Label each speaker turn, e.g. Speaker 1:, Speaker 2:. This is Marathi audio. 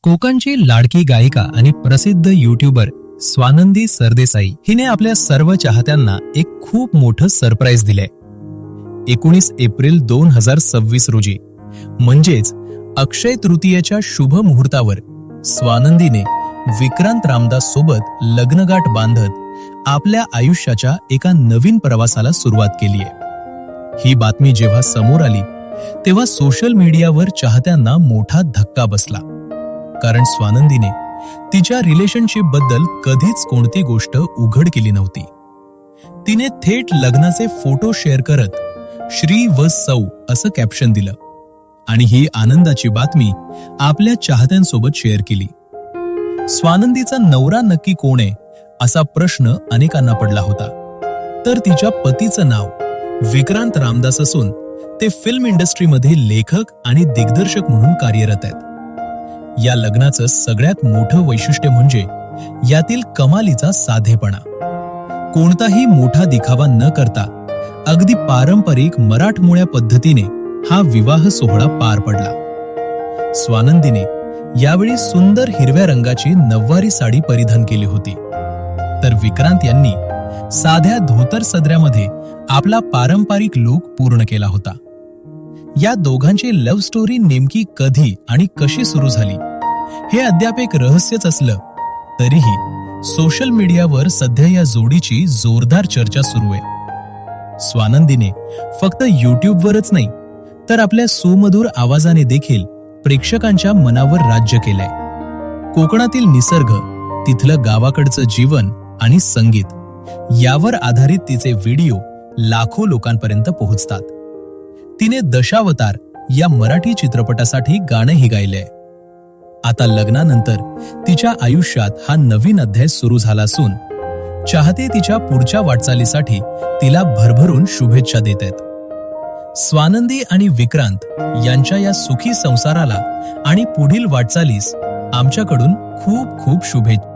Speaker 1: कोकणची लाडकी गायिका आणि प्रसिद्ध यूट्यूबर स्वानंदी सरदेसाई हिने आपल्या सर्व चाहत्यांना एक खूप मोठं सरप्राईज दिलंय. 19 एप्रिल 2026 रोजी म्हणजेच अक्षय तृतीयेच्या शुभ मुहूर्तावर स्वानंदीने विक्रांत रामदास सोबत लग्नगाठ बांधत आपल्या आयुष्याच्या एका नवीन प्रवासाला सुरुवात केलीय. ही बातमी जेव्हा समोर आली तेव्हा सोशल मीडियावर चाहत्यांना मोठा धक्का बसला, कारण स्वानंदीने तिच्या रिलेशनशिप बद्दल कधीच कोणती गोष्ट उघड केली नव्हती. तिने थेट लग्नाचे फोटो शेअर करत श्री व सौ असं कॅप्शन दिलं आणि ही आनंदाची बातमी आपल्या चाहत्यांसोबत शेअर केली. स्वानंदीचा नवरा नक्की कोण आहे असा प्रश्न अनेकांना पडला होता, तर तिच्या पतीचं नाव विक्रांत रामदास असून ते फिल्म इंडस्ट्रीमध्ये लेखक आणि दिग्दर्शक म्हणून कार्यरत आहेत. या लग्नाचं सगळ्यात मोठं वैशिष्ट्य म्हणजे यातील कमालीचा साधेपणा. कोणताही मोठा दिखावा न करता अगदी पारंपरिक मराठमोळ्या पद्धतीने हा विवाह सोहळा पार पडला. स्वानंदीने यावेळी सुंदर हिरव्या रंगाची नववारी साडी परिधान केली होती, तर विक्रांत यांनी साध्या धोतर सदऱ्यामध्ये आपला पारंपरिक लुक पूर्ण केला होता. या दोघांची लव्ह स्टोरी नेमकी कधी आणि कशी सुरू झाली हे अद्याप एक रहस्यच असलं तरीही सोशल मीडियावर सध्या या जोडीची जोरदार चर्चा सुरू आहे. स्वानंदीने फक्त युट्यूबवरच नाही तर आपल्या सुमधुर आवाजाने देखील प्रेक्षकांच्या मनावर राज्य केलंय. कोकणातील निसर्ग, तिथलं गावाकडचं जीवन आणि संगीत यावर आधारित तिचे व्हिडिओ लाखो लोकांपर्यंत पोहोचतात. तिने दशावतार या मराठी चित्रपटासाठी गाणंही गायलंय. आता लग्नानंतर तिच्या आयुष्यात हा नवीन अध्याय सुरू झाला असून चाहते तिच्या पुढच्या वाटचालीसाठी तिला भरभरून शुभेच्छा देत आहेत. स्वानंदी आणि विक्रांत यांच्या या सुखी संसाराला आणि पुढील वाटचालीस आमच्याकडून खूप खूप शुभेच्छा.